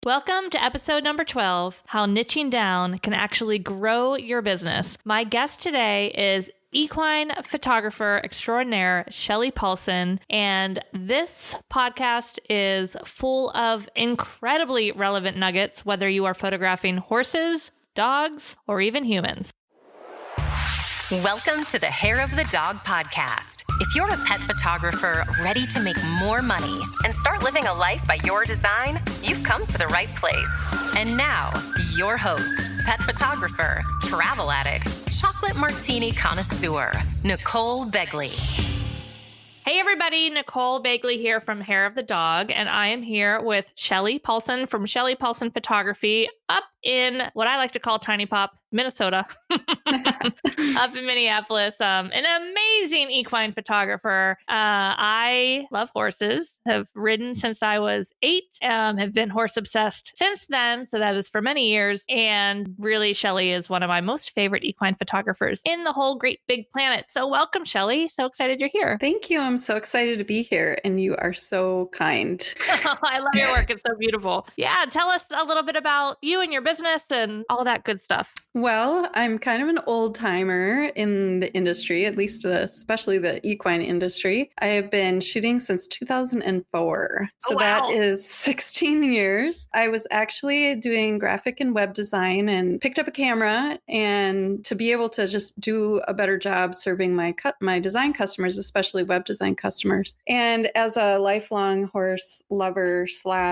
Welcome to episode number 12, How Niching Down Can Actually Grow Your Business. My guest today is equine photographer extraordinaire, Shelley Paulson, and this podcast is full of incredibly relevant nuggets, whether you are photographing horses, dogs, or even humans. Welcome to the Hair of the Dog podcast. If you're a pet photographer ready to make more money and start living a life by your design, you've come to the right place. And now, your host, pet photographer, travel addict, chocolate martini connoisseur, Nicole Begley. Hey everybody, Nicole Begley here from Hair of the Dog, and I am here with Shelley Paulson from Shelley Paulson Photography up in what I like to call Tiny Pop, Minnesota, up in Minneapolis. An amazing equine photographer. I love horses, have ridden since I was 8, have been horse obsessed since then. So that is for many years. And really, Shelley is one of my most favorite equine photographers in the whole great big planet. So welcome, Shelley. So excited you're here. Thank you. I'm so excited to be here. And you are so kind. I love your work. It's so beautiful. Yeah. Tell us a little bit about you and your business and all that good stuff. Well, I'm kind of an old timer in the industry, at least especially the equine industry. I have been shooting since 2004. So that is 16 years. I was actually doing graphic and web design and picked up a camera, and to be able to just do a better job serving my design customers, especially web design customers. And as a lifelong horse lover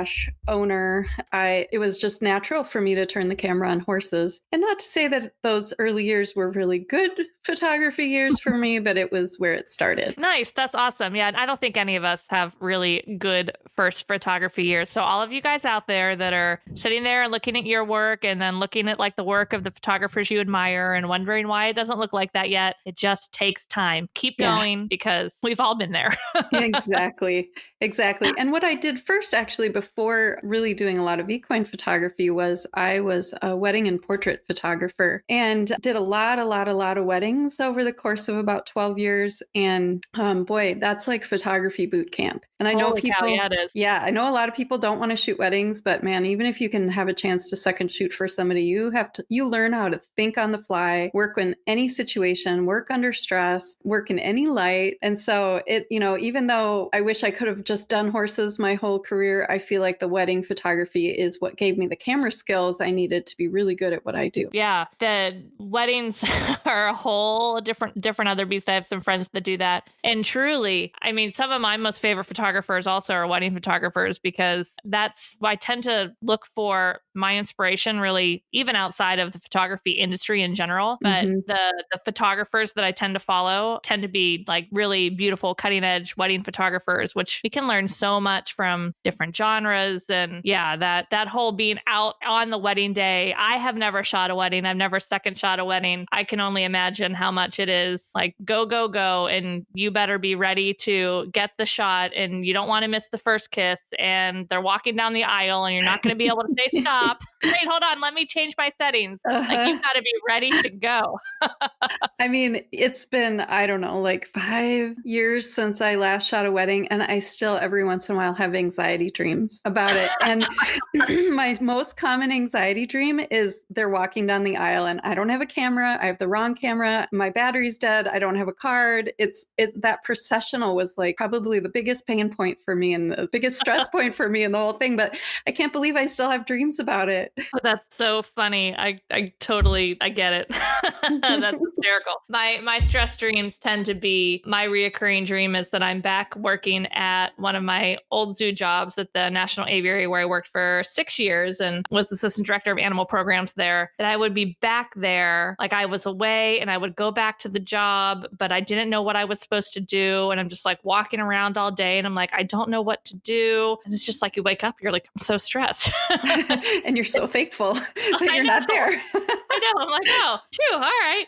/ owner, it was just natural for me to turn the camera on horses. And not to say that those early years were really good photography years for me, but it was where it started. Nice. That's awesome. Yeah. I don't think any of us have really good first photography years. So all of you guys out there that are sitting there and looking at your work and then looking at like the work of the photographers you admire and wondering why it doesn't look like that yet, it just takes time. Keep going because we've all been there. Exactly. And what I did first, actually, before really doing a lot of equine photography, was I was a wedding and portrait photographer and did a lot of weddings over the course of about 12 years. And boy, that's like photography boot camp. And I know people, it is. Yeah, I know a lot of people don't want to shoot weddings, but man, even if you can have a chance to second shoot for somebody, you learn how to think on the fly, work in any situation, work under stress, work in any light. And so even though I wish I could have just done horses my whole career, I feel like the wedding photography is what gave me the camera skills I needed to be really good at what I do. Yeah, the weddings are a whole different other beast. I have some friends that do that. And truly, I mean, some of my most favorite photographers also are wedding photographers, because I tend to look for my inspiration really even outside of the photography industry in general. But the photographers that I tend to follow tend to be like really beautiful, cutting edge wedding photographers, which we can learn so much from different genres. And yeah, that whole being out on the wedding day. I have never shot a wedding. I've never second shot a wedding. I can only imagine how much it is like go, and you better be ready to get the shot, and you don't want to miss the first kiss, and they're walking down the aisle and you're not going to be able to say stop. Wait, hold on, let me change my settings. Like, you've got to be ready to go. I mean, it's been, I don't know, like 5 years since I last shot a wedding, and I still every once in a while have anxiety dreams about it. And my most common anxiety dream is they're walking down the aisle and I don't have a camera. I have the wrong camera. My battery's dead. I don't have a card. It's that processional was like probably the biggest pain point for me and the biggest stress point for me in the whole thing. But I can't believe I still have dreams about it. Oh, that's so funny. I get it. That's hysterical. My stress dreams tend to be, my reoccurring dream is that I'm back working at one of my old zoo jobs at the National Aviary, where I worked for 6 years and was assistant director of animal programs there, that I would be back there. Like, I was away and I would go back to the job, but I didn't know what I was supposed to do. And I'm just like walking around all day and I'm like, I don't know what to do. And it's just like, you wake up, you're like, I'm so stressed. And you're so thankful that you're not there. I know. I'm like, oh, phew, all right.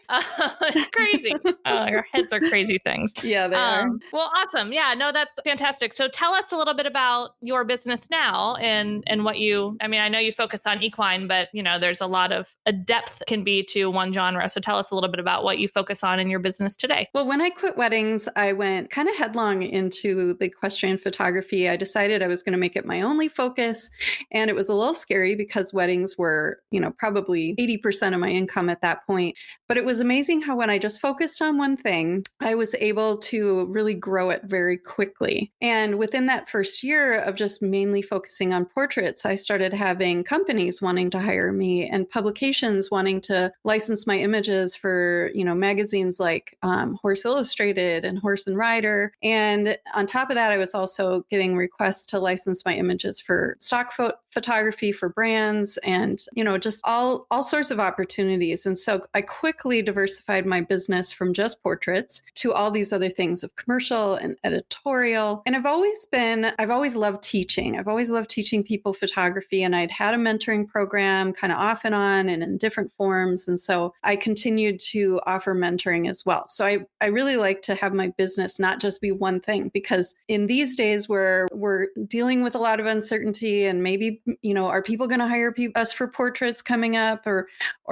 It's crazy. Our heads are crazy things. Yeah, they are. Well, awesome. Yeah, no, that's fantastic. So tell us a little bit about your business now and what you, I mean, I know you focus on equine, but there's a lot of a depth can be to one genre. So tell us a little bit about what you focus on in your business today. Well, when I quit weddings, I went kind of headlong into the equestrian photography. I decided I was going to make it my only focus. And it was a little scary because weddings were, probably 80% of my income at that point. But it was amazing how when I just focused on one thing, I was able to really grow it very quickly. And within that first year of just mainly focusing on portraits, I started having companies wanting to hire me and publications wanting to license my images for, magazines like Horse Illustrated and Horse and Rider. And on top of that, I was also getting requests to license my images for stock photography for brands and, just all sorts of opportunities. And so I quickly diversified my business from just portraits to all these other things of commercial and editorial. And I've always loved teaching. I've always loved teaching people photography. And I'd had a mentoring program kind of off and on and in different forms. And so I continued to offer mentoring as well. So I really like to have my business not just be one thing, because in these days where we're dealing with a lot of uncertainty and maybe, are people going to hire us for portraits coming up or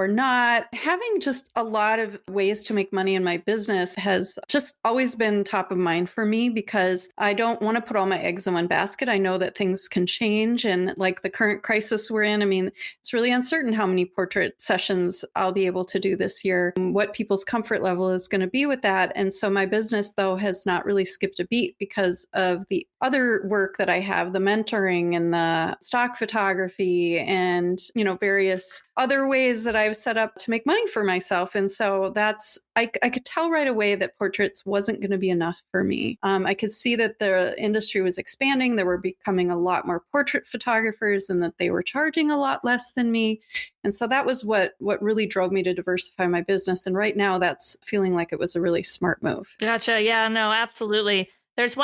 not? Having just a lot of ways to make money in my business has just always been top of mind for me because I don't want to put all my eggs in one basket. I know that things can change. And like the current crisis we're in, I mean, it's really uncertain how many portrait sessions I'll be able to do this year, what people's comfort level is going to be with that. And so my business, though, has not really skipped a beat because of the other work that I have, the mentoring and the stock photography and, various other ways that I've set up to make money for myself. And so I could tell right away that portraits wasn't going to be enough for me. I could see that the industry was expanding. There were becoming a lot more portrait photographers and that they were charging a lot less than me. And so that was what really drove me to diversify my business. And right now that's feeling like it was a really smart move. Gotcha. Yeah, no, absolutely. There's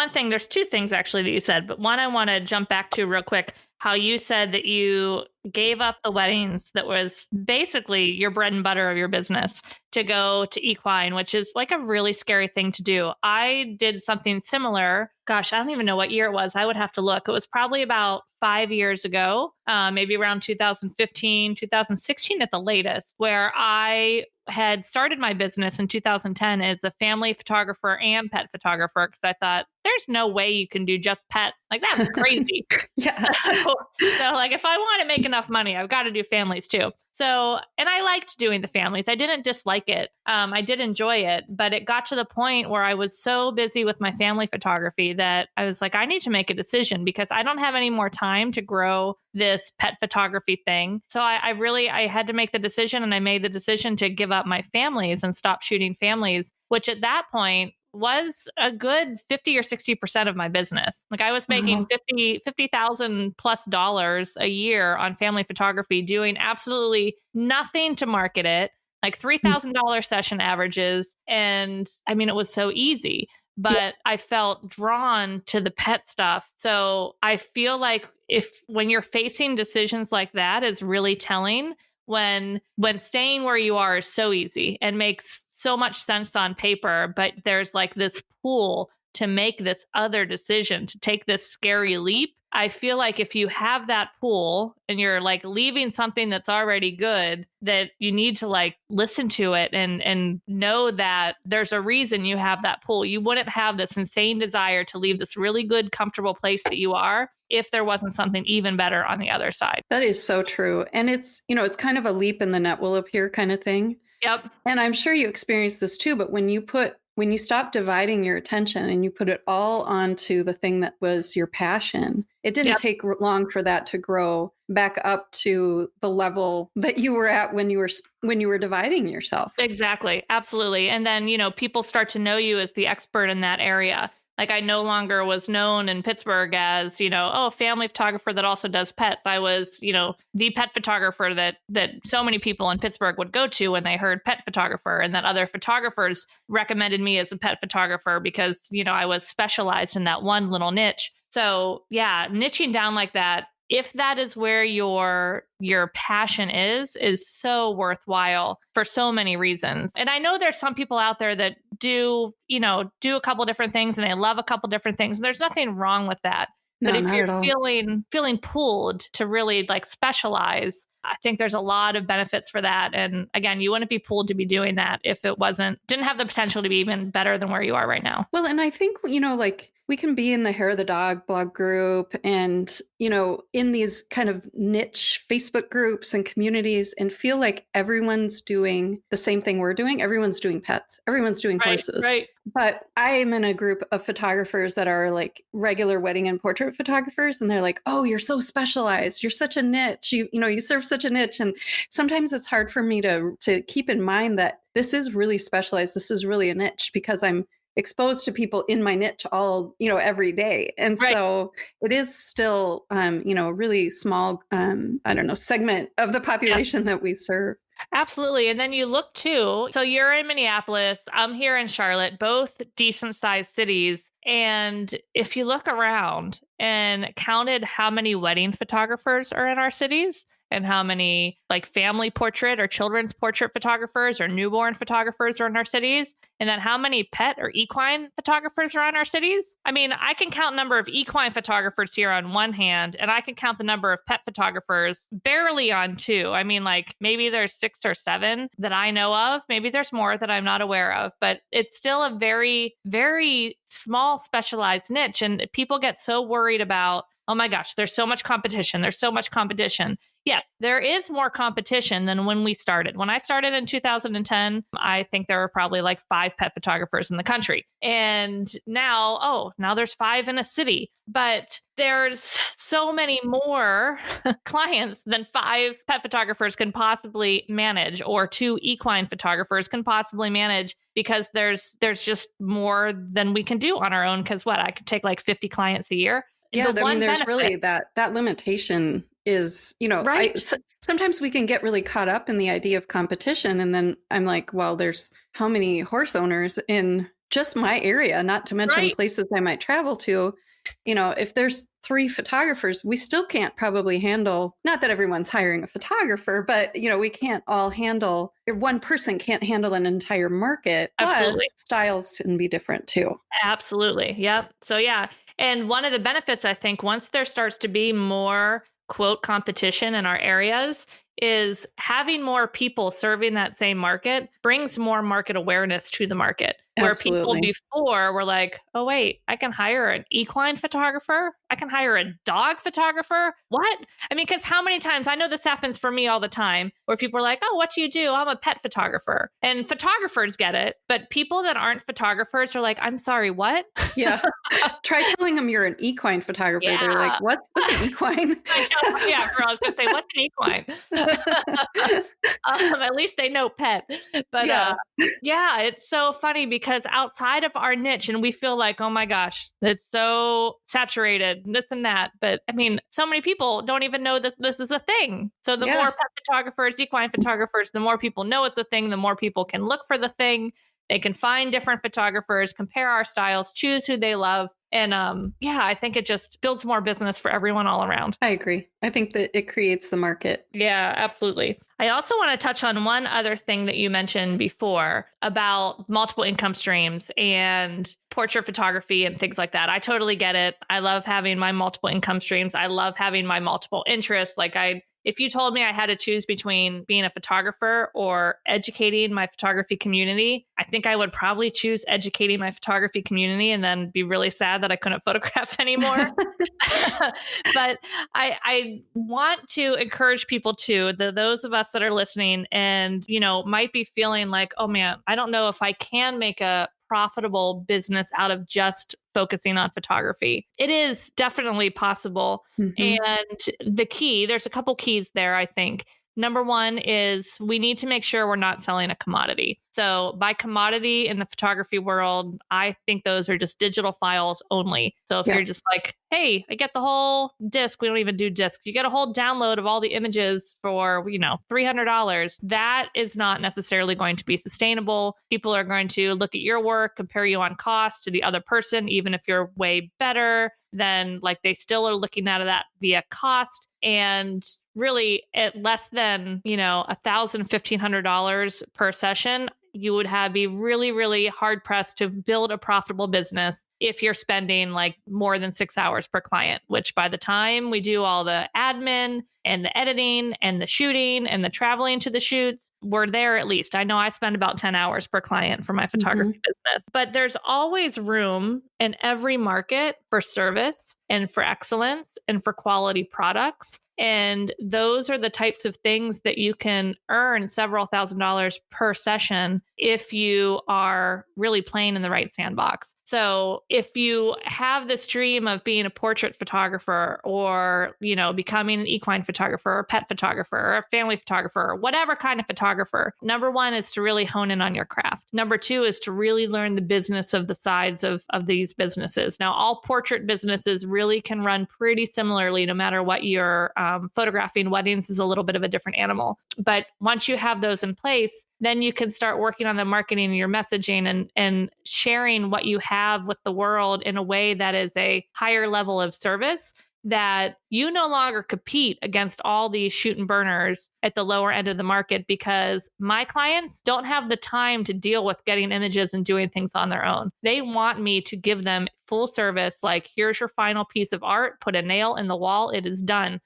two things actually that you said, but one I want to jump back to real quick, how you said that you gave up the weddings that was basically your bread and butter of your business to go to equine, which is like a really scary thing to do. I did something similar. Gosh, I don't even know what year it was. I would have to look. It was probably about 5 years ago, maybe around 2015, 2016 at the latest, where I had started my business in 2010 as a family photographer and pet photographer because I thought there's no way you can do just pets. Like that's crazy. Yeah. So like if I want to make enough money, I've got to do families too. So, and I liked doing the families. I didn't dislike it. I did enjoy it, but it got to the point where I was so busy with my family photography that I was like, I need to make a decision because I don't have any more time to grow this pet photography thing. So I had to make the decision, and I made the decision to give up my families and stop shooting families, which at that point was a good 50 or 60% of my business. Like I was making $50,000 plus a year on family photography, doing absolutely nothing to market it, like $3,000 session averages. And I mean, it was so easy, but I felt drawn to the pet stuff. So I feel like when you're facing decisions like that is really telling when staying where you are is so easy and makes so much sense on paper, but there's like this pull to make this other decision, to take this scary leap. I feel like if you have that pull and you're like leaving something that's already good, that you need to like listen to it and know that there's a reason you have that pull. You wouldn't have this insane desire to leave this really good, comfortable place that you are if there wasn't something even better on the other side. That is so true. And it's kind of a leap in the net will appear kind of thing. Yep. And I'm sure you experienced this too, but when you stop dividing your attention and you put it all onto the thing that was your passion, it didn't take long for that to grow back up to the level that you were at when you were dividing yourself. Exactly. Absolutely. And then, people start to know you as the expert in that area. Like I no longer was known in Pittsburgh as, family photographer that also does pets. I was, the pet photographer that so many people in Pittsburgh would go to when they heard pet photographer, and that other photographers recommended me as a pet photographer because, I was specialized in that one little niche. So yeah, niching down like that if that is where your passion is so worthwhile for so many reasons. And I know there's some people out there that do a couple different things and they love a couple different things. And there's nothing wrong with that. No, But if not you're at all. feeling pulled to really like specialize, I think there's a lot of benefits for that. And again, you wouldn't be pulled to be doing that if it didn't have the potential to be even better than where you are right now. Well, and I think, like we can be in the Hair of the Dog blog group and, in these kind of niche Facebook groups and communities and feel like everyone's doing the same thing we're doing. Everyone's doing pets, everyone's doing horses. Right. But I am in a group of photographers that are like regular wedding and portrait photographers. And they're like, oh, you're so specialized. You're such a niche. You serve such a niche. And sometimes it's hard for me to keep in mind that this is really specialized. This is really a niche because I'm exposed to people in my niche all, every day. And Right. so it is still, a really small, segment of the population that we serve. Absolutely. And then you look too. So you're in Minneapolis. I'm here in Charlotte, both decent sized cities. And if you look around and counted how many wedding photographers are in our cities and how many like family portrait or children's portrait photographers or newborn photographers are in our cities, and then how many pet or equine photographers are in our cities. I mean, I can count number of equine photographers here on one hand, and I can count the number of pet photographers barely on two. I mean, like maybe there's 6 or 7 that I know of. Maybe there's more that I'm not aware of, but it's still a very, very small specialized niche. And people get so worried about, oh my gosh, there's so much competition. There's so much competition. Yes, there is more competition than when we started. When I started in 2010, I think there were probably like 5 pet photographers in the country. And now there's 5 in a city. But there's so many more clients than 5 pet photographers can possibly manage, or 2 equine photographers can possibly manage, because there's just more than we can do on our own. Because I could take like 50 clients a year. Yeah, there's really that limitation is, right. Sometimes we can get really caught up in the idea of competition. And then I'm like, well, there's how many horse owners in just my area, not to mention places I might travel to. If there's 3 photographers, we still can't probably handle, not that everyone's hiring a photographer, but, we can't all handle, one person can't handle an entire market. Absolutely. Plus, styles can be different too. Absolutely. Yep. So, yeah. And one of the benefits, I think, once there starts to be more quote competition in our areas, is having more people serving that same market brings more market awareness to the market. Where people before were like, oh, wait, I can hire an equine photographer. I can hire a dog photographer. What? I mean, because how many times, I know this happens for me all the time, where people are like, oh, what do you do? I'm a pet photographer. And photographers get it. But people that aren't photographers are like, I'm sorry, what? Yeah. Try telling them you're an equine photographer. Yeah. They're like, what's an equine? I know. Yeah, I was going to say, what's an equine? At least they know pet. But yeah, it's so funny because outside of our niche, and we feel like, oh my gosh, it's so saturated, this and that. But I mean, so many people don't even know this is a thing. So the more pet photographers, equine photographers, the more people know it's a thing, the more people can look for the thing. They can find different photographers, compare our styles, choose who they love. And I think it just builds more business for everyone all around. I agree. I think that it creates the market. Yeah, absolutely. I also want to touch on one other thing that you mentioned before about multiple income streams and portrait photography and things like that. I totally get it. I love having my multiple income streams. I love having my multiple interests. If you told me I had to choose between being a photographer or educating my photography community, I think I would probably choose educating my photography community and then be really sad that I couldn't photograph anymore. But I want to encourage people too, those of us that are listening and, might be feeling like, oh man, I don't know if I can make a profitable business out of just focusing on photography. It is definitely possible. Mm-hmm. And there's a couple keys there, I think. Number one is we need to make sure we're not selling a commodity. So by commodity in the photography world, I think those are just digital files only. So if you're just like, hey, I get the whole disc, we don't even do discs. You get a whole download of all the images for, $300. That is not necessarily going to be sustainable. People are going to look at your work, compare you on cost to the other person, even if you're way better. then like they still are looking at that via cost. And really at less than, $1,000, $1,500 per session, you would be really, really hard pressed to build a profitable business if you're spending like more than 6 hours per client, which by the time we do all the admin and the editing and the shooting and the traveling to the shoots, we're there at least. I know I spend about 10 hours per client for my photography business, but there's always room in every market for service and for excellence and for quality products. And those are the types of things that you can earn several $1,000s per session if you are really playing in the right sandbox. So if you have this dream of being a portrait photographer or, becoming an equine photographer or a pet photographer or a family photographer or whatever kind of photographer, number one is to really hone in on your craft. Number two is to really learn the business of the sides of these businesses. Now, all portrait businesses really can run pretty similarly no matter what you're photographing. Weddings is a little bit of a different animal. But once you have those in place, then you can start working on the marketing and your messaging and sharing what you have with the world in a way that is a higher level of service, that you no longer compete against all these shoot and burners at the lower end of the market, because my clients don't have the time to deal with getting images and doing things on their own. They want me to give them full service, like, here's your final piece of art, put a nail in the wall, it is done.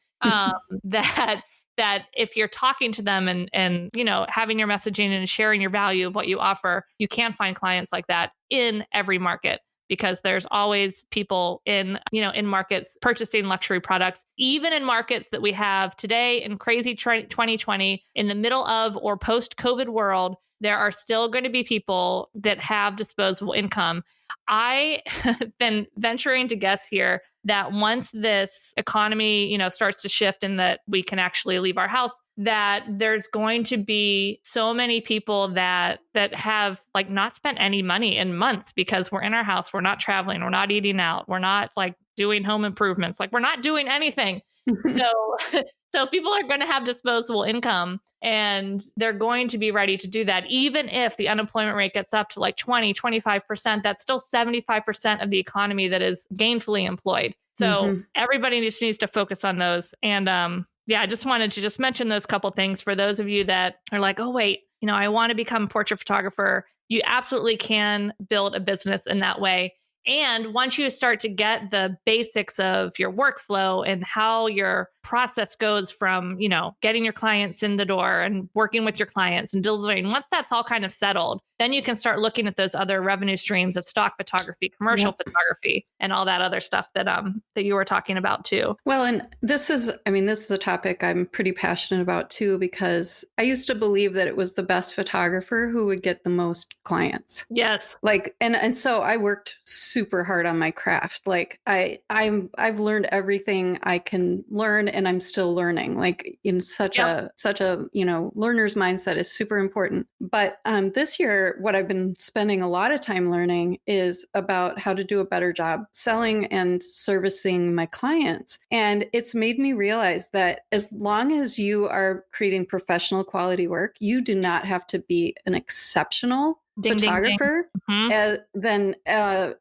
That if you're talking to them and having your messaging and sharing your value of what you offer, you can find clients like that in every market, because there's always people in markets purchasing luxury products, even in markets that we have today in crazy 2020, in the middle of or post-COVID world. There are still going to be people that have disposable income. I have been venturing to guess here that once this economy, starts to shift and that we can actually leave our house, that there's going to be so many people that have like not spent any money in months, because we're in our house, we're not traveling, we're not eating out, we're not like doing home improvements, like we're not doing anything. So people are going to have disposable income, and they're going to be ready to do that. Even if the unemployment rate gets up to like 20, 25%, that's still 75% of the economy that is gainfully employed. So everybody just needs to focus on those. And I just wanted to just mention those couple things for those of you that are like, oh, wait, I want to become a portrait photographer. You absolutely can build a business in that way. And once you start to get the basics of your workflow and how your process goes from, getting your clients in the door and working with your clients and delivering, once that's all kind of settled, then you can start looking at those other revenue streams of stock photography, commercial photography, and all that other stuff that you were talking about too. Well, and this is a topic I'm pretty passionate about too, because I used to believe that it was the best photographer who would get the most clients. Yes. Like, and so I worked super hard on my craft. Like I've learned everything I can learn, and I'm still learning. Like in such a learner's mindset is super important. But this year, what I've been spending a lot of time learning is about how to do a better job selling and servicing my clients. And it's made me realize that as long as you are creating professional quality work, you do not have to be an exceptional photographer then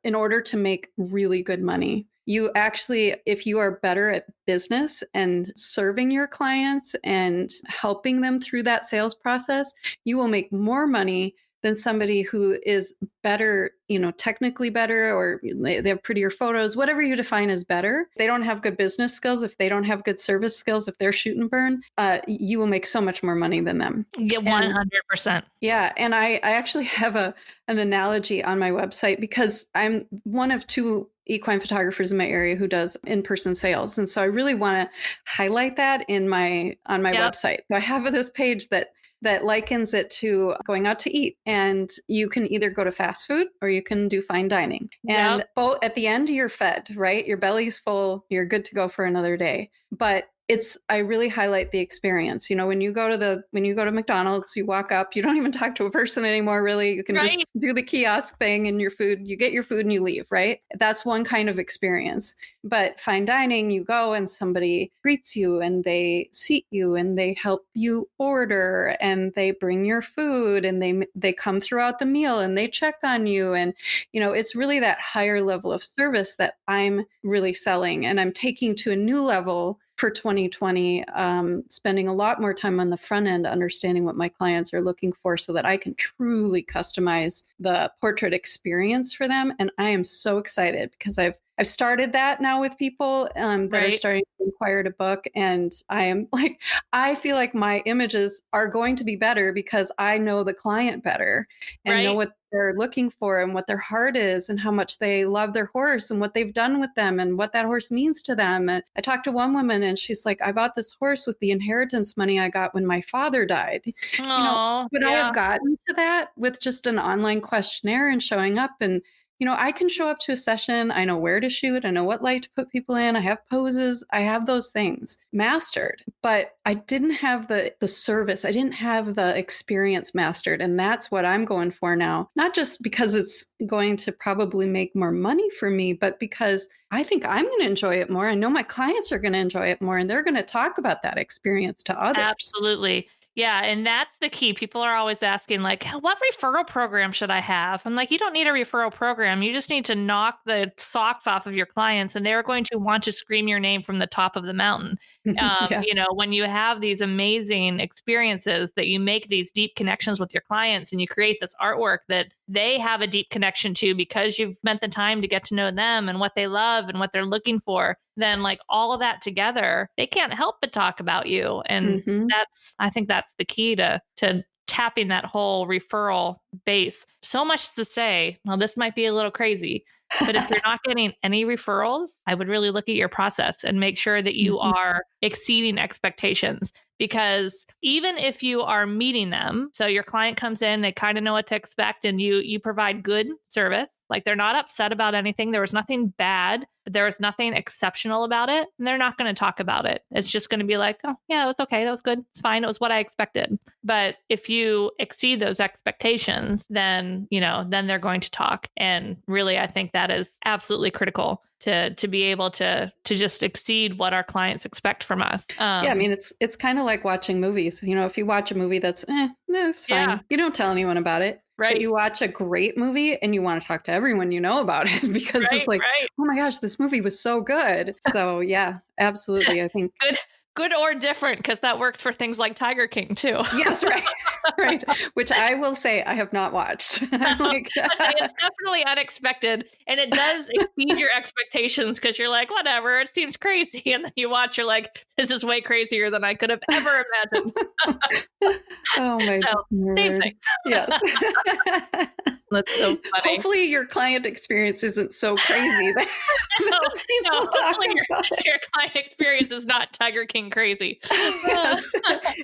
in order to make really good money. You actually, if you are better at business and serving your clients and helping them through that sales process, you will make more money than somebody who is better, technically better, or they have prettier photos, whatever you define as better. If they don't have good business skills, if they don't have good service skills, if they're shoot and burn, you will make so much more money than them. Yeah, 100%. Yeah. And I actually have an analogy on my website, because I'm one of two equine photographers in my area who does in-person sales. And so I really want to highlight that on my website. So I have this page that likens it to going out to eat, and you can either go to fast food or you can do fine dining. And both at the end, you're fed, right? Your belly's full, you're good to go for another day. But I really highlight the experience. When you go to McDonald's, you walk up, you don't even talk to a person anymore, really. You can just do the kiosk thing and you get your food and you leave, right? That's one kind of experience. But fine dining, you go and somebody greets you and they seat you and they help you order and they bring your food and they come throughout the meal and they check on you. And, it's really that higher level of service that I'm really selling and I'm taking to a new level for 2020, spending a lot more time on the front end, understanding what my clients are looking for so that I can truly customize the portrait experience for them. And I am so excited because I've started that now with people that are starting to inquire to book. And I feel like my images are going to be better because I know the client better and know what they're looking for and what their heart is and how much they love their horse and what they've done with them and what that horse means to them. And I talked to one woman and she's like, I bought this horse with the inheritance money I got when my father died. Would I have gotten to that with just an online questionnaire and showing up? And I can show up to a session. I know where to shoot. I know what light to put people in. I have poses. I have those things mastered, but I didn't have the service. I didn't have the experience mastered. And that's what I'm going for now. Not just because it's going to probably make more money for me, but because I think I'm going to enjoy it more. I know my clients are going to enjoy it more and they're going to talk about that experience to others. Absolutely. Yeah. And that's the key. People are always asking, like, what referral program should I have? I'm like, you don't need a referral program. You just need to knock the socks off of your clients and they're going to want to scream your name from the top of the mountain. When you have these amazing experiences that you make these deep connections with your clients and you create this artwork that they have a deep connection to because you've spent the time to get to know them and what they love and what they're looking for, then like all of that together, they can't help but talk about you. And I think that's the key to tapping that whole referral base. So much to say, well, this might be a little crazy, but if you're not getting any referrals, I would really look at your process and make sure that you are exceeding expectations. Because even if you are meeting them, so your client comes in, they kind of know what to expect and you provide good service, like they're not upset about anything. There was nothing bad, but there was nothing exceptional about it. And they're not going to talk about it. It's just going to be like, oh yeah, it was okay. That was good. It's fine. It was what I expected. But if you exceed those expectations, then they're going to talk. And really, I think that is absolutely critical to be able to just exceed what our clients expect from us. I mean, it's kind of like watching movies. If you watch a movie that's, it's fine. Yeah. You don't tell anyone about it. Right. But you watch a great movie and you want to talk to everyone you know about it because it's like, oh my gosh, this movie was so good. So yeah, absolutely. I think good or different, because that works for things like Tiger King too. Yes, right. Right. Which I will say I have not watched. It's definitely unexpected. And it does exceed your expectations because you're like, whatever, it seems crazy. And then you watch, you're like, this is way crazier than I could have ever imagined. Oh my God. Same thing. Yes. That's so funny. Hopefully your client experience isn't so crazy that hopefully your client experience is not Tiger King crazy. Yes.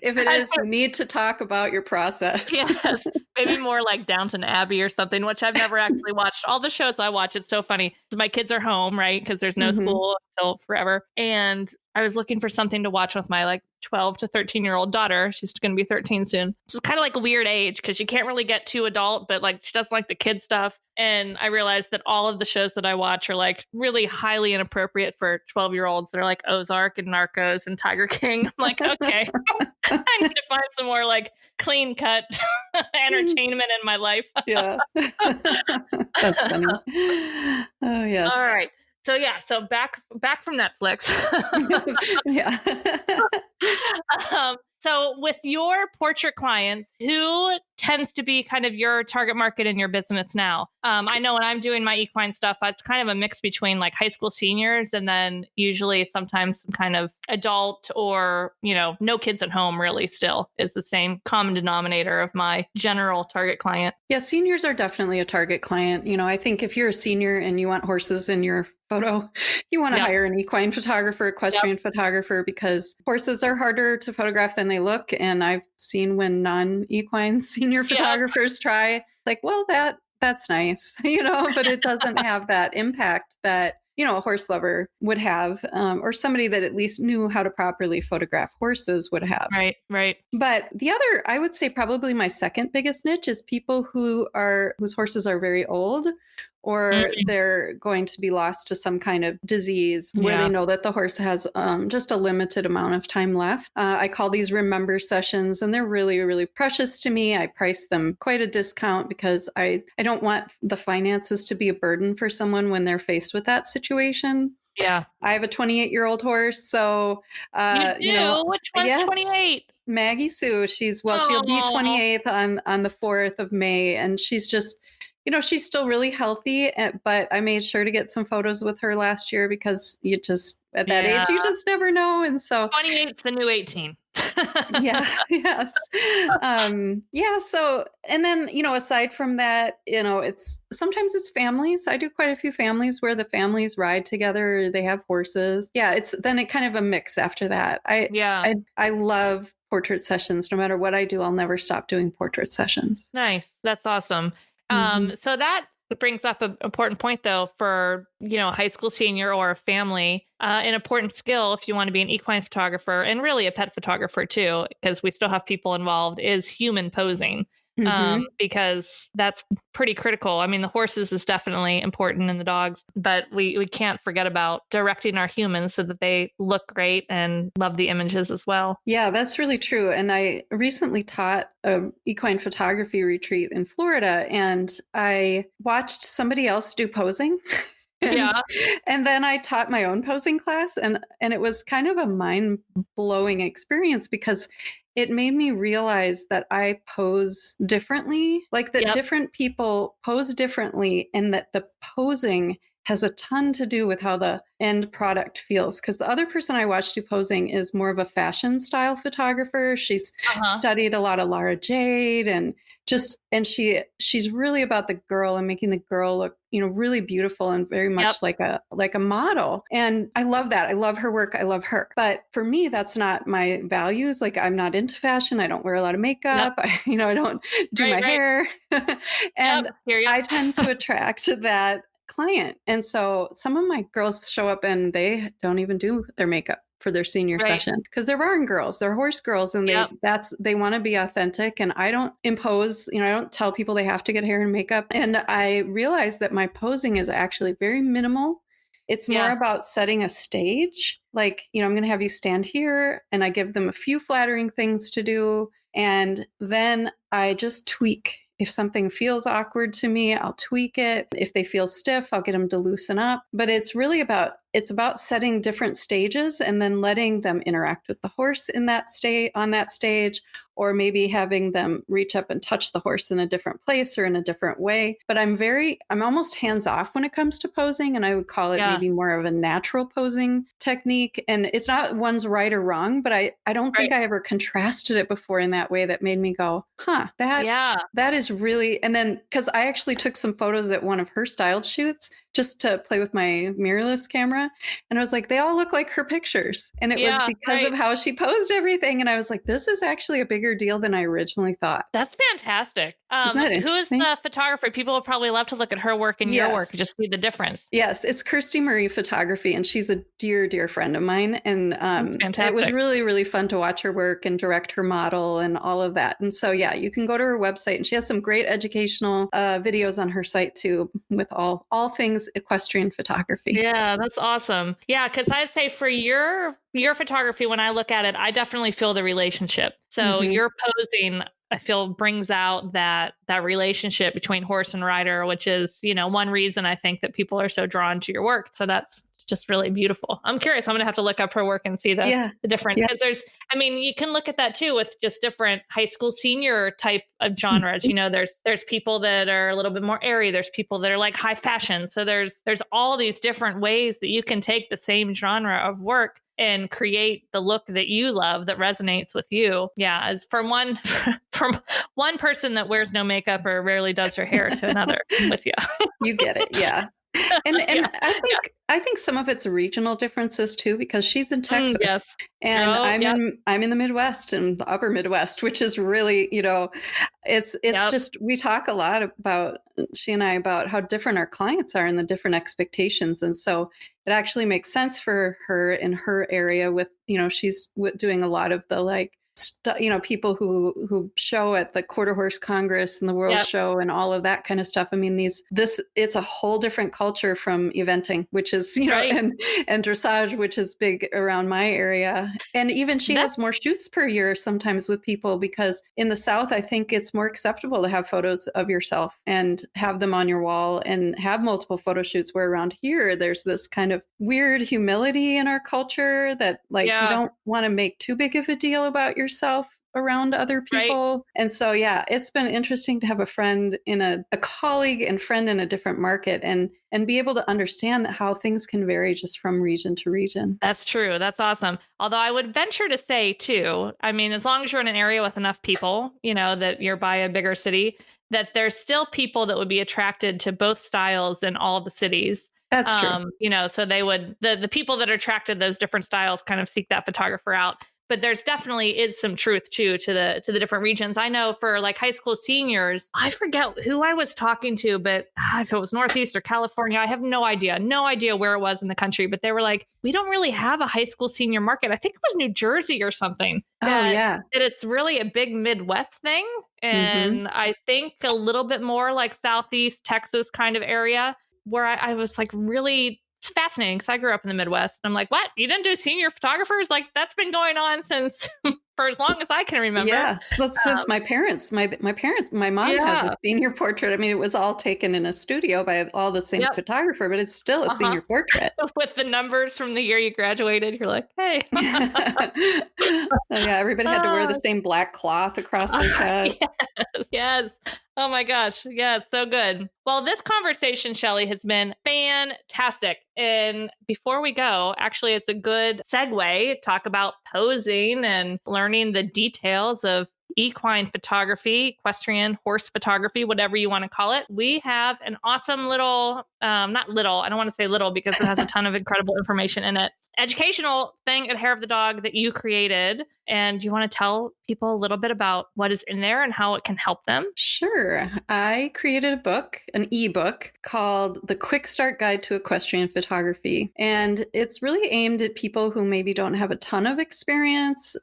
If it is, you need to talk about your process. Yes. Maybe more like Downton Abbey or something, which I've never actually watched. All the shows I watch, it's so funny. My kids are home, right? Because there's no school until forever. And I was looking for something to watch with my 12 to 13-year-old daughter. She's going to be 13 soon. It's kind of like a weird age because you can't really get too adult, but she doesn't like the kid stuff. And I realized that all of the shows that I watch are really highly inappropriate for 12-year-olds. They're like Ozark and Narcos and Tiger King. I'm like, okay, I need to find some more clean cut entertainment in my life. Yeah. That's funny. Oh, yes. All right. So so back from Netflix. Yeah. So with your portrait clients, who tends to be kind of your target market in your business now? I know when I'm doing my equine stuff, it's kind of a mix between high school seniors and then usually sometimes some kind of adult or, no kids at home really still is the same common denominator of my general target client. Yeah, seniors are definitely a target client. I think if you're a senior and you want horses in your photo, you want to hire an equine photographer, equestrian photographer, because horses are harder to photograph than they look. And I've seen when non-equine senior photographers try, well, that's nice, but it doesn't have that impact that a horse lover would have, or somebody that at least knew how to properly photograph horses would have. Right, right. But the other, I would say probably my second biggest niche is people whose horses are very old, or they're going to be lost to some kind of disease where they know that the horse has just a limited amount of time left. I call these remember sessions, and they're really, really precious to me. I price them quite a discount because I don't want the finances to be a burden for someone when they're faced with that situation. Yeah. I have a 28-year-old horse. So, you do? Which one's 28? Maggie Sue. She'll be 28th on the 4th of May. And she's just, she's still really healthy, but I made sure to get some photos with her last year because at that age, you just never know. And so 28's the new 18. Yes. So, and then, aside from that, sometimes it's families. I do quite a few families where the families ride together. They have horses. Yeah. It's then it kind of a mix after that. I love portrait sessions. No matter what I do, I'll never stop doing portrait sessions. Nice. That's awesome. So that brings up an important point, though, for, a high school senior or a family, an important skill if you want to be an equine photographer and really a pet photographer, too, because we still have people involved, is human posing. Because that's pretty critical. I mean, the horses is definitely important and the dogs, but we can't forget about directing our humans so that they look great and love the images as well. Yeah, that's really true. And I recently taught an equine photography retreat in Florida, and I watched somebody else do posing. And then I taught my own posing class, and it was kind of a mind-blowing experience because it made me realize that I pose differently, like that different people pose differently, and that the posing has a ton to do with how the end product feels. Because the other person I watched do posing is more of a fashion style photographer. She's studied a lot of Lara Jade, and she's really about the girl and making the girl look, really beautiful and very much like a model. And I love that. I love her work. I love her. But for me, that's not my values. Like, I'm not into fashion. I don't wear a lot of makeup. I don't do my hair. And I tend to attract that client. And so some of my girls show up and they don't even do their makeup for their senior session because they're barn girls, they're horse girls, and they want to be authentic. And I don't impose, I don't tell people they have to get hair and makeup. And I realized that my posing is actually very minimal. It's more about setting a stage. Like, I'm going to have you stand here, and I give them a few flattering things to do. And then I just tweak. If something feels awkward to me, I'll tweak it. If they feel stiff, I'll get them to loosen up. But it's really about setting different stages and then letting them interact with the horse on that stage, or maybe having them reach up and touch the horse in a different place or in a different way. But I'm almost hands off when it comes to posing, and I would call it maybe more of a natural posing technique. And it's not one's right or wrong, but I don't think I ever contrasted it before in that way that made me go, that is really. And then because I actually took some photos at one of her styled shoots just to play with my mirrorless camera. And I was like, they all look like her pictures. And it was because of how she posed everything. And I was like, this is actually a bigger deal than I originally thought. That's fantastic. Isn't that who is the photographer? People will probably love to look at her work and your work, just see the difference. Yes, it's Kirsty Marie Photography, and she's a dear, dear friend of mine. And it was really, really fun to watch her work and direct her model and all of that. And so, you can go to her website, and she has some great educational videos on her site too, with all things equestrian photography. Yeah, that's awesome. Yeah, because I'd say for your photography, when I look at it, I definitely feel the relationship. So your posing, I feel, brings out that relationship between horse and rider, which is, one reason I think that people are so drawn to your work. So that's just really beautiful. I'm curious. I'm going to have to look up her work and see the different, because you can look at that too with just different high school senior type of genres. There's people that are a little bit more airy. There's people that are like high fashion. So there's all these different ways that you can take the same genre of work and create the look that you love that resonates with you. Yeah. As from one person that wears no makeup or rarely does her hair to another. I'm with you. You get it. Yeah. And Yeah. I think some of it's regional differences too, because she's in Texas Yes. and Oh, yep. I'm in the Midwest and the upper Midwest, which is really, it's Yep. just we talk a lot about she and I about how different our clients are and the different expectations. And so it actually makes sense for her in her area with, she's doing a lot of the like people who show at the Quarter Horse Congress and the World Yep. Show and all of that kind of stuff. I mean, it's a whole different culture from eventing, which is, Right. and dressage, which is big around my area. And even she That's has more shoots per year sometimes with people, because in the South, I think it's more acceptable to have photos of yourself and have them on your wall and have multiple photo shoots, where around here, there's this kind of weird humility in our culture that like, you yeah. don't want to make too big of a deal about yourself around other Right. people. And so, yeah, it's been interesting to have a friend in a colleague and friend in a different market and be able to understand that how things can vary just from region to region. That's true. That's awesome. Although I would venture to say too, I mean, as long as you're in an area with enough people, that you're by a bigger city, that there's still people that would be attracted to both styles in all the cities. That's true. So they would the people that are attracted to those different styles kind of seek that photographer out. But there's definitely is some truth too to the different regions. I know for like high school seniors, I forget who I was talking to, but if it was Northeast or California, I have no idea where it was in the country. But they were like, we don't really have a high school senior market. I think it was New Jersey or something. Oh, yeah. That it's really a big Midwest thing. Mm-hmm. And I think a little bit more like Southeast Texas kind of area, where I was like really, it's fascinating because I grew up in the Midwest. I'm like, what? You didn't do senior photographers? Like that's been going on since for as long as I can remember. Yeah, since my parents, my mom has Yeah. a senior portrait. I mean, it was all taken in a studio by all the same Yep. photographer, but it's still a senior portrait. With the numbers from the year you graduated, you're like, hey. Yeah, everybody had to wear the same black cloth across their chest. Yes. Oh my gosh. Yeah, so good. Well, this conversation, Shelley, has been fantastic. And before we go, actually, it's a good segue to talk about posing and learning the details of equine photography, equestrian horse photography, whatever you want to call it. We have an awesome little, not little, I don't want to say little because it has a ton of incredible information in it, educational thing at Hair of the Dog that you created. And you want to tell people a little bit about what is in there and how it can help them? Sure. I created a book, an ebook called The Quick Start Guide to Equestrian Photography. And it's really aimed at people who maybe don't have a ton of experience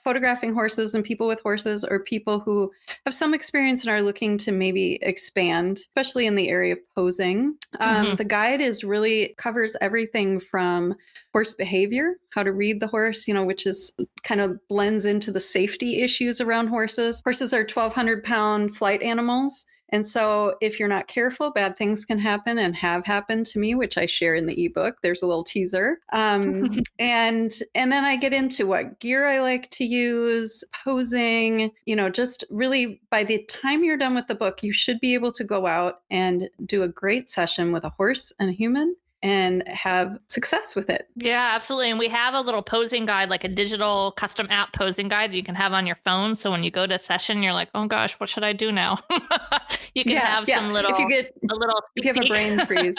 photographing horses and people with horses, or people who have some experience and are looking to maybe expand, especially in the area of posing. The guide really covers everything from horse behavior, how to read the horse, which is kind of blends into the safety issues around horses. Horses are 1,200-pound flight animals. And so if you're not careful, bad things can happen and have happened to me, which I share in the ebook. There's a little teaser. And then I get into what gear I like to use, posing, just really by the time you're done with the book, you should be able to go out and do a great session with a horse and a human and have success with it. Yeah, absolutely. And we have a little posing guide, like a digital custom app posing guide that you can have on your phone. So when you go to a session, you're like, oh gosh, what should I do now? You can have some little, if you have a brain freeze.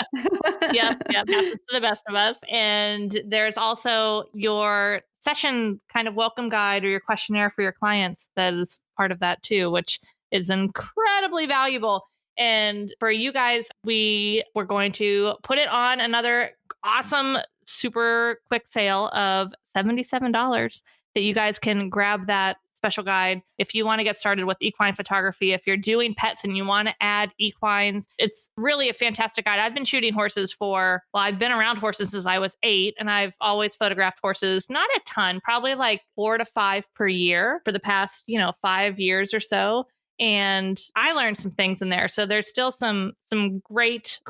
Yep. Happens to the best of us. And there's also your session kind of welcome guide or your questionnaire for your clients that is part of that too, which is incredibly valuable. And for you guys, we're going to put it on another awesome, super quick sale of $77 that you guys can grab that special guide. If you want to get started with equine photography, if you're doing pets and you want to add equines, it's really a fantastic guide. I've been shooting horses I've been around horses since I was 8, and I've always photographed horses, not a ton, probably like 4 to 5 per year for the past, 5 years or so. And I learned some things in there. So there's still some great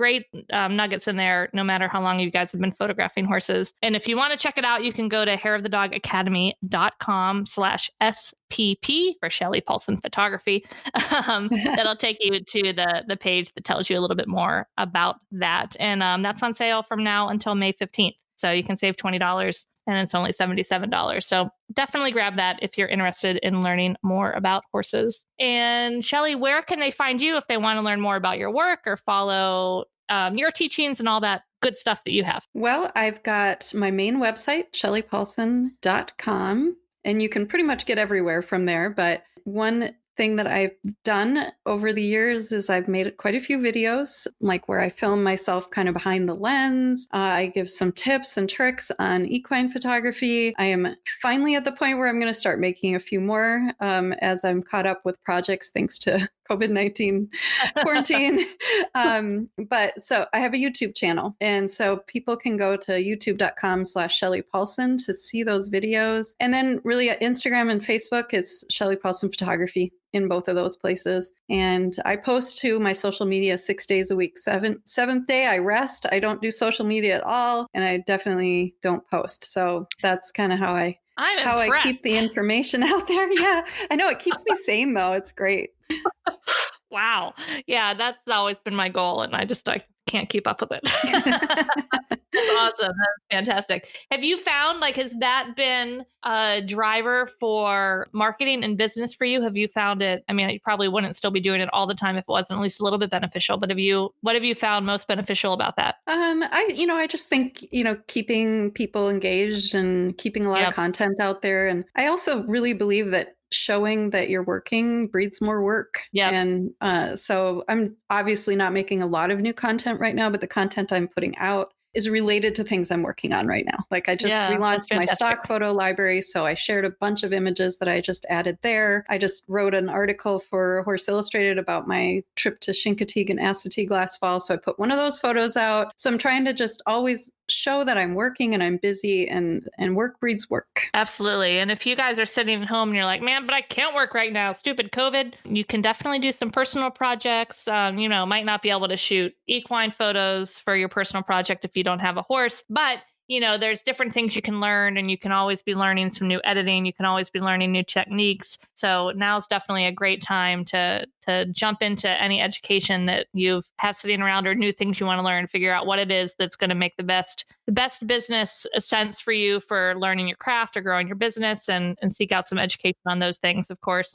nuggets in there, no matter how long you guys have been photographing horses. And if you want to check it out, you can go to hairofthedogacademy.com/SPP for Shelley Paulson Photography. That'll take you to the page that tells you a little bit more about that. And that's on sale from now until May 15th. So you can save $20. And it's only $77. So definitely grab that if you're interested in learning more about horses. And Shelley, where can they find you if they want to learn more about your work or follow your teachings and all that good stuff that you have? Well, I've got my main website, shelleypaulson.com, and you can pretty much get everywhere from there. But one thing that I've done over the years is I've made quite a few videos, like where I film myself kind of behind the lens. I give some tips and tricks on equine photography. I am finally at the point where I'm going to start making a few more as I'm caught up with projects thanks to COVID-19 quarantine. But so I have a YouTube channel. And so people can go to youtube.com/Shelley Paulson to see those videos. And then really at Instagram and Facebook, it's Shelley Paulson Photography in both of those places. And I post to my social media 6 days a week. Seventh day, I rest. I don't do social media at all. And I definitely don't post. So that's kind of how I keep the information out there. Yeah, I know. It keeps me sane, though. It's great. Wow. Yeah, that's always been my goal. And I can't keep up with it. That's awesome. That's fantastic. Have you found, has that been a driver for marketing and business for you? Have you found it? I mean, you probably wouldn't still be doing it all the time if it wasn't at least a little bit beneficial, but what have you found most beneficial about that? I just think, keeping people engaged and keeping a lot of content out there. And I also really believe that showing that you're working breeds more work. Yeah. And so I'm obviously not making a lot of new content right now, but the content I'm putting out is related to things I'm working on right now. Like I just relaunched my stock photo library. So I shared a bunch of images that I just added there. I just wrote an article for Horse Illustrated about my trip to Chincoteague and Assateague last fall. So I put one of those photos out. So I'm trying to just always show that I'm working and I'm busy, and work breeds work. Absolutely. And if you guys are sitting at home and you're like, man, but I can't work right now, stupid COVID, you can definitely do some personal projects. Might not be able to shoot equine photos for your personal project if you don't have a horse, but there's different things you can learn, and you can always be learning some new editing. You can always be learning new techniques. So now's definitely a great time to jump into any education that you have sitting around, or new things you want to learn, figure out what it is that's going to make the best business sense for you for learning your craft or growing your business, and seek out some education on those things. Of course,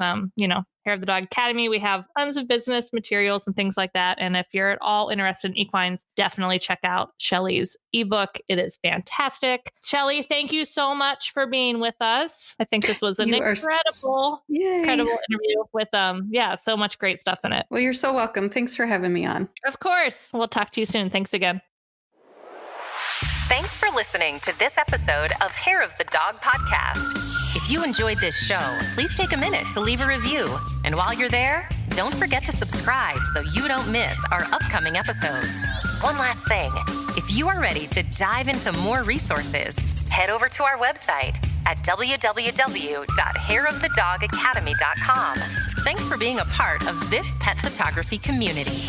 Hair of the Dog Academy, we have tons of business materials and things like that. And if you're at all interested in equines, definitely check out Shelley's ebook. It is fantastic. Shelley, thank you so much for being with us. I think this was an incredible interview with so much great stuff in it. Well, you're so welcome. Thanks for having me on. Of course. We'll talk to you soon. Thanks again. Thanks for listening to this episode of Hair of the Dog podcast. If you enjoyed this show, please take a minute to leave a review. And while you're there, don't forget to subscribe so you don't miss our upcoming episodes. One last thing, if you are ready to dive into more resources, head over to our website at www.hairofthedogacademy.com. Thanks for being a part of this pet photography community.